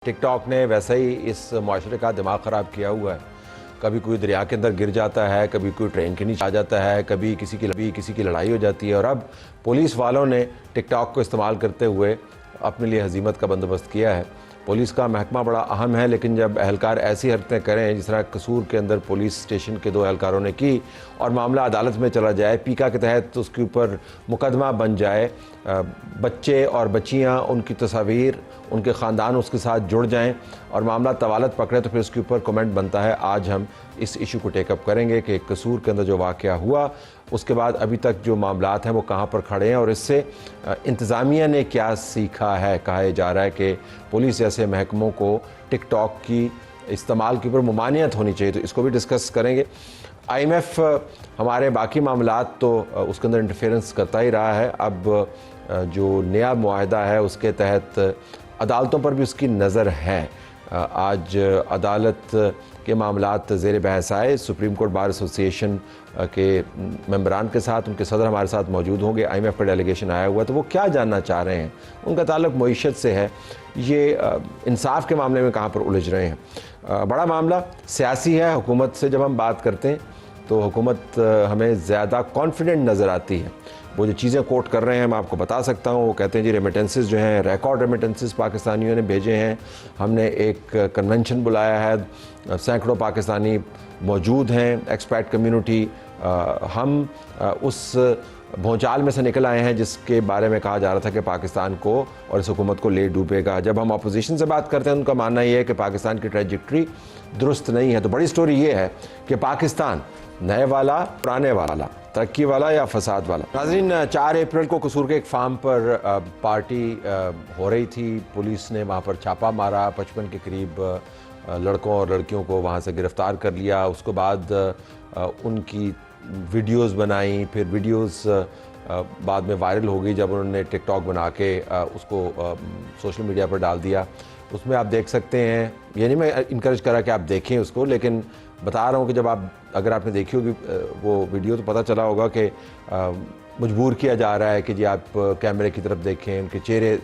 TikTok ने वैसे ही इस माशरे का दिमाग ख़राब किया हुआ है। कभी कोई दरिया के अंदर गिर जाता है, कभी कोई ट्रेन के नीचे आ जाता है, कभी किसी की लड़ाई हो जाती है। और अब पुलिस वालों ने टिकटॉक को इस्तेमाल करते हुए अपने लिए हजीमत का बंदोबस्त किया है। पुलिस का महकमा बड़ा अहम है, लेकिन जब एहलकार ऐसी हरकतें करें जिस तरह कसूर के अंदर पुलिस स्टेशन के 2 एहलकारों ने की और मामला अदालत में चला जाए, पीका के तहत उसके ऊपर मुकदमा बन जाए, बच्चे और बच्चियां, उनकी तस्वीर, उनके ख़ानदान उसके साथ जुड़ जाएं और मामला तवालत पकड़े, तो फिर उसके ऊपर कमेंट बनता है। आज हम इस इशू को टेकअप करेंगे कि कसूर के अंदर जो वाक़या हुआ, उसके बाद अभी तक जो मामलात हैं वो कहाँ पर खड़े हैं और इससे इंतज़ामिया ने क्या सीखा है। कहा जा रहा है कि पुलिस जैसे महकमों को टिकटॉक की इस्तेमाल के ऊपर ममानियत होनी चाहिए, तो इसको भी डिस्कस करेंगे। IMF हमारे बाकी मामलात तो उसके अंदर इंटरफेरेंस करता ही रहा है। अब जो नया मुआहदा है उसके तहत अदालतों पर भी उसकी नज़र है। आज अदालत के मामलात ज़ेर बहस आए। सुप्रीम कोर्ट बार एसोसिएशन के मेंबरान के साथ उनके सदर हमारे साथ मौजूद होंगे। IMF का डेलीगेशन आया हुआ, तो वो क्या जानना चाह रहे हैं। उनका ताल्लुक मईशत से है, ये इंसाफ के मामले में कहाँ पर उलझ रहे हैं। बड़ा मामला सियासी है। हुकूमत से जब हम बात करते हैं तो हुकूमत हमें ज़्यादा कॉन्फिडेंट नज़र आती है। वो जो चीज़ें कोट कर रहे हैं मैं आपको बता सकता हूँ। वो कहते हैं जी रेमिटेंसेस जो हैं, रिकॉर्ड रेमिटेंसेस पाकिस्तानियों ने भेजे हैं। हमने एक कन्वेंशन बुलाया है, सैकड़ों पाकिस्तानी मौजूद हैं, एक्सपैट कम्युनिटी। हम उस भौचाल में से निकल आए हैं जिसके बारे में कहा जा रहा था कि पाकिस्तान को और इस हुकूमत को ले डूबेगा। जब हम अपोजिशन से बात करते हैं उनका मानना ये है कि पाकिस्तान की ट्रैजेक्टरी दुरुस्त नहीं है। तो बड़ी स्टोरी ये है कि पाकिस्तान नए वाला, पुराने वाला, तरक्की वाला या फसाद वाला। नाज़रीन, 4 अप्रैल को कसूर के एक फार्म पर पार्टी हो रही थी। पुलिस ने वहाँ पर छापा मारा, 55 के करीब लड़कों और लड़कियों को वहाँ से गिरफ़्तार कर लिया। उसके बाद उनकी वीडियोस बनाई, फिर वीडियोस बाद में वायरल हो गई जब उन्होंने टिकटॉक बना के उसको सोशल मीडिया पर डाल दिया। उसमें आप देख सकते हैं, ये नहीं मैं इनकरेज करा कि आप देखें उसको, लेकिन बता रहा हूँ कि जब अगर आपने देखी होगी वो वीडियो तो पता चला होगा कि मजबूर किया जा रहा है कि जी आप कैमरे की तरफ देखें, उनके चेहरे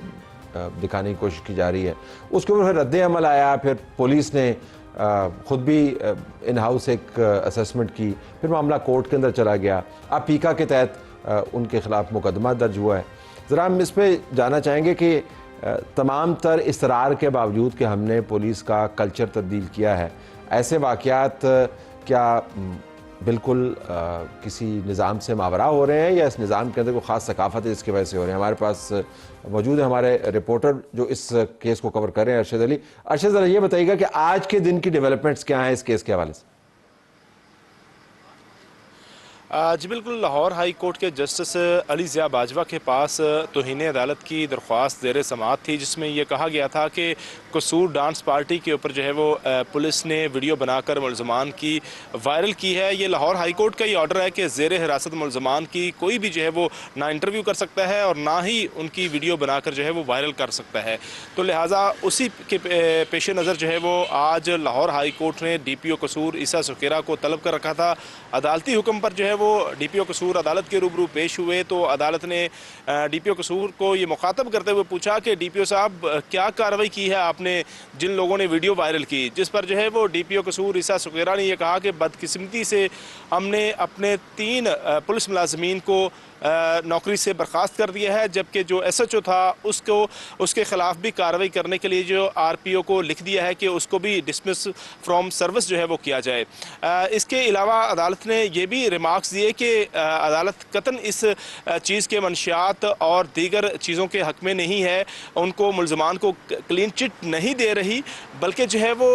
दिखाने की कोशिश की जा रही है। उसके ऊपर फिर रद्द अमल आया, फिर पुलिस ने ख़ुद भी इन हाउस एक असेसमेंट की, फिर मामला कोर्ट के अंदर चला गया। अब पीका के तहत उनके ख़िलाफ़ मुकदमा दर्ज हुआ है। ज़रा हम इस पर जानना चाहेंगे कि तमाम तर इसरार के बावजूद कि हमने पुलिस का कल्चर तब्दील किया है, ऐसे वाक़यात क्या बिल्कुल किसी निज़ाम से मावरा हो रहे हैं या इस निज़ाम के अंदर कोई ख़ास सकाफ़त है जिसकी वजह से हो रहे हैं। हमारे पास मौजूद है हमारे रिपोर्टर जो इस केस को कवर कर रहे हैं, अरशद अली। अरशद, ज़रा ये बताइएगा कि आज के दिन की डेवलपमेंट्स क्या हैं इस केस के हवाले से। जी बिल्कुल, लाहौर हाई कोर्ट के जस्टिस अली ज़िया बाजवा के पास तौहीन अदालत की दरख्वास्त ज़ेर समाअत थी, जिसमें यह कहा गया था कि कसूर डांस पार्टी के ऊपर जो है वो पुलिस ने वीडियो बनाकर मुलजमान की वायरल की है। ये लाहौर हाई कोर्ट का ही ऑर्डर है कि ज़ेर हिरासत मुलजमान की कोई भी जो है वो ना इंटरव्यू कर सकता है और ना ही उनकी वीडियो बनाकर जो है वो वायरल कर सकता है। तो लिहाजा उसी के पेश नज़र जो है वो आज लाहौर हाई कोर्ट ने DPO कसूर ईसा सुकेरा को तलब कर रखा था। अदालती हुक्म पर जो है वो DPO कसूर अदालत के रूबरू पेश हुए, तो अदालत ने DPO कसूर को ये मुखातब करते हुए पूछा कि DPO साहब, क्या कार्रवाई की है आपने जिन लोगों ने वीडियो वायरल की। जिस पर जो है वो DPO कसूर ईसा सुकेरा ने यह कहा कि बदकिस्मती से हमने अपने 3 पुलिस मुलाजमीन को नौकरी से बर्खास्त कर दिया है, जबकि जो SHO था उसके ख़िलाफ़ भी कार्रवाई करने के लिए जो RPO को लिख दिया है कि उसको भी डिसमिस फ्रॉम सर्विस जो है वो किया जाए। इसके अलावा अदालत ने ये भी रिमार्क्स दिए कि अदालत कतन इस चीज़ के मंशियात और दीगर चीज़ों के हक़ में नहीं है, उनको मुलजमान को क्लीन चिट नहीं दे रही, बल्कि जो है वो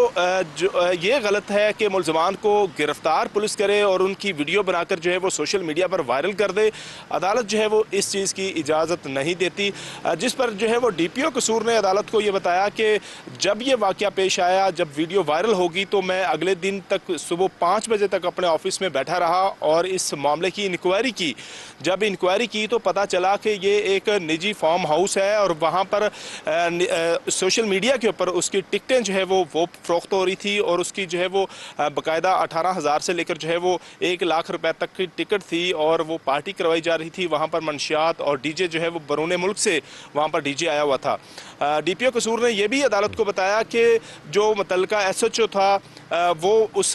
ये गलत है कि मुलजमान को गिरफ़्तार पुलिस करे और उनकी वीडियो बनाकर जो है वो सोशल मीडिया पर वायरल कर दे। अदालत जो है वो इस चीज़ की इजाज़त नहीं देती। जिस पर जो है वो DPO कसूर ने अदालत को ये बताया कि जब ये वाक़या पेश आया, जब वीडियो वायरल होगी, तो मैं अगले दिन तक सुबह 5 बजे तक अपने ऑफिस में बैठा रहा और इस मामले की इंक्वायरी की। जब इंक्वायरी की तो पता चला कि ये एक निजी फार्म हाउस है और वहाँ पर सोशल मीडिया के ऊपर उसकी टिकटें जो है वो फ़रोख्त हो रही थी और उसकी जो है वो बाकायदा 18,000 से लेकर जो है वो 1 लाख रुपए तक की टिकट थी और वो पार्टी करवाई जा रही थी, वहाँ पर मंशियात और डीजे जो है वो बरूने मुल्क से वहाँ पर डीजे आया हुआ था। डीपीओ कसूर ने यह भी अदालत को बताया कि जो मुतल्लिका एसएचओ था वो उस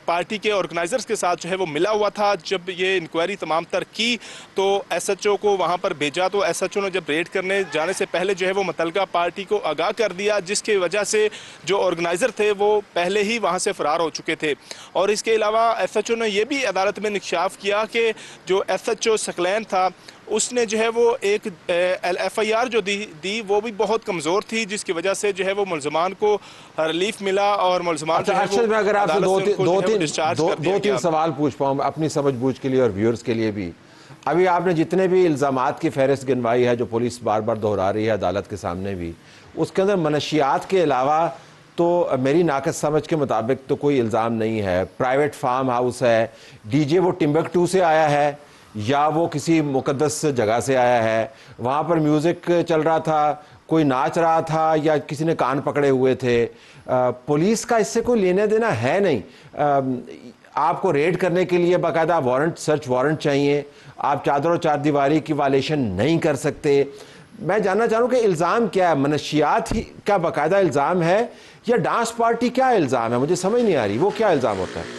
पार्टी के ऑर्गेनाइजर्स के साथ जो है वो मिला हुआ था। जब ये इंक्वायरी तमाम तर की तो एसएचओ को वहाँ पर भेजा, तो एसएचओ ने जब रेड करने जाने से पहले जो है वो मुतल्लिका पार्टी को आगाह कर दिया, जिसकी वजह से जो ऑर्गेनाइजर थे वो पहले ही वहाँ से फरार हो चुके थे। और इसके अलावा एसएचओ ने यह भी अदालत में इंकशाफ किया कि जो एसएचओ सकलैन था उसने जो है वो एक एफआईआर जो दी वो भी बहुत कमज़ोर थी, जिसकी वजह से जो है वो मुलजमान को रिलीफ मिला और मुलजमान जो है वो में अगर आपसे दो तीन किया। सवाल पूछ पाऊँ अपनी समझ बूझ के लिए और व्यूअर्स के लिए भी। अभी आपने जितने भी इल्ज़ामात की फहरिस्त गिनवाई है जो पुलिस बार बार दोहरा रही है अदालत के सामने भी, उसके अंदर मनशियात के अलावा तो मेरी नाकस समझ के मुताबिक तो कोई इल्ज़ाम नहीं है। प्राइवेट फार्म हाउस है, डीजे वो टिम्बकटू से आया है या वो किसी मुकद्दस जगह से आया है, वहाँ पर म्यूज़िक चल रहा था, कोई नाच रहा था या किसी ने कान पकड़े हुए थे। पुलिस का इससे कोई लेना देना है नहीं। आपको रेड करने के लिए बाकायदा वारंट, सर्च वारंट चाहिए। आप चादर और चारदीवारी की वायलेशन नहीं कर सकते। मैं जानना चाह रहा हूँ कि इल्ज़ाम क्या है? मनशियात ही का बाकायदा इल्ज़ाम है या डांस पार्टी क्या इल्ज़ाम है? मुझे समझ नहीं आ रही वो क्या इल्ज़ाम होता है।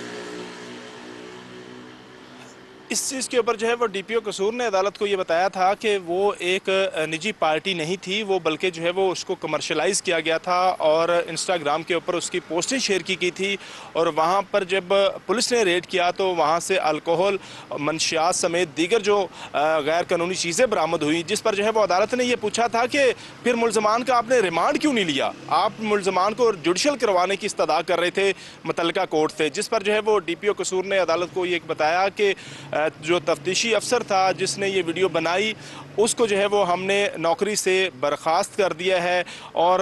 इस चीज़ के ऊपर जो है वो डीपीओ कसूर ने अदालत को ये बताया था कि वो एक निजी पार्टी नहीं थी, वो बल्कि जो है वो उसको कमर्शलाइज़ किया गया था और इंस्टाग्राम के ऊपर उसकी पोस्टें शेयर की गई थी। और वहाँ पर जब पुलिस ने रेड किया तो वहाँ से अल्कोहल, मंशियात समेत दीगर जो गैर कानूनी चीज़ें बरामद हुई, जिस पर जो है वो अदालत ने यह पूछा था कि फिर मुलजमान का आपने रिमांड क्यों नहीं लिया? आप मुलजमान को जुडिशल करवाने की इस्तदा कर रहे थे मुतल्लिका कोर्ट से। जिस पर जो है वो डीपीओ कसूर ने अदालत को ये बताया कि जो तफ्तीशी अफसर था जिसने ये वीडियो बनाई उसको जो है वो हमने नौकरी से बर्खास्त कर दिया है और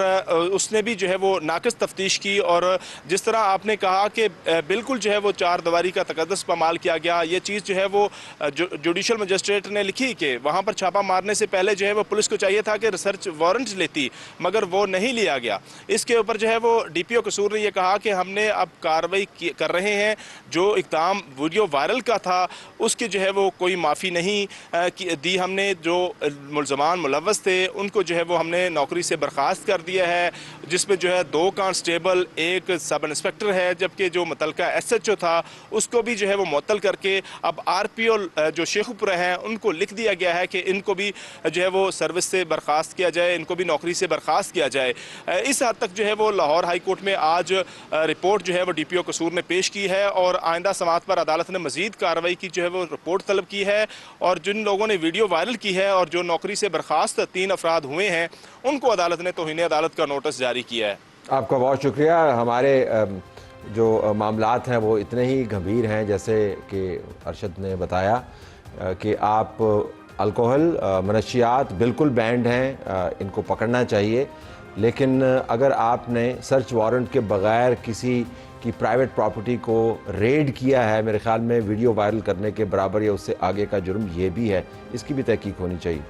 उसने भी जो है वो नाक़िस तफ्तीश की। और जिस तरह आपने कहा कि बिल्कुल जो है वो चार दीवारी का तकद्दुस पामाल किया गया, ये चीज़ जो है वो जुडिशल मजिस्ट्रेट ने लिखी कि वहाँ पर छापा मारने से पहले जो है वो पुलिस को चाहिए था कि रिसर्च वारंट लेती, मगर वो नहीं लिया गया। इसके ऊपर जो है वो डीपीओ कसूर ने यह कहा कि हमने अब कार्रवाई कर रहे हैं। जो इक़दाम वीडियो वायरल का था उसकी जो है वो कोई माफ़ी नहीं दी हमने। जो मुलजमान मुलव्वस थे उनको जो है वो हमने नौकरी से बर्खास्त कर दिया है, जिसमें जो है 2 कांस्टेबल, 1 सब इंस्पेक्टर है, जबकि जो मुतल्लिका एसएचओ था उसको भी जो है वो मुअत्तल करके अब आरपीओ जो शेखुपुरा हैं उनको लिख दिया गया है कि इनको भी जो है वो सर्विस से बर्खास्त किया जाए, इनको भी नौकरी से बर्खास्त किया जाए। इस हद तक जो है वो लाहौर हाई कोर्ट में आज रिपोर्ट जो है वो डीपीओ कसूर ने पेश की है और आइंदा समाअत पर अदालत ने मजीद कार्रवाई की जो है वो रिपोर्ट तलब की है। और जिन लोगों ने वीडियो वायरल की है और जो नौकरी से बर्खास्त 3 अफराद हुए हैं उनको अदालत ने तौहीन अदालत का नोटिस जारी किया है। आपका बहुत शुक्रिया। हमारे जो मामलात हैं वो इतने ही गंभीर हैं जैसे कि अरशद ने बताया कि आप अल्कोहल, मनशियात बिल्कुल बैंड हैं, इनको पकड़ना चाहिए। लेकिन अगर आपने सर्च वारंट के बग़ैर किसी की प्राइवेट प्रॉपर्टी को रेड किया है, मेरे ख्याल में वीडियो वायरल करने के बराबर या उससे आगे का जुर्म ये भी है, इसकी भी तहकीक होनी चाहिए।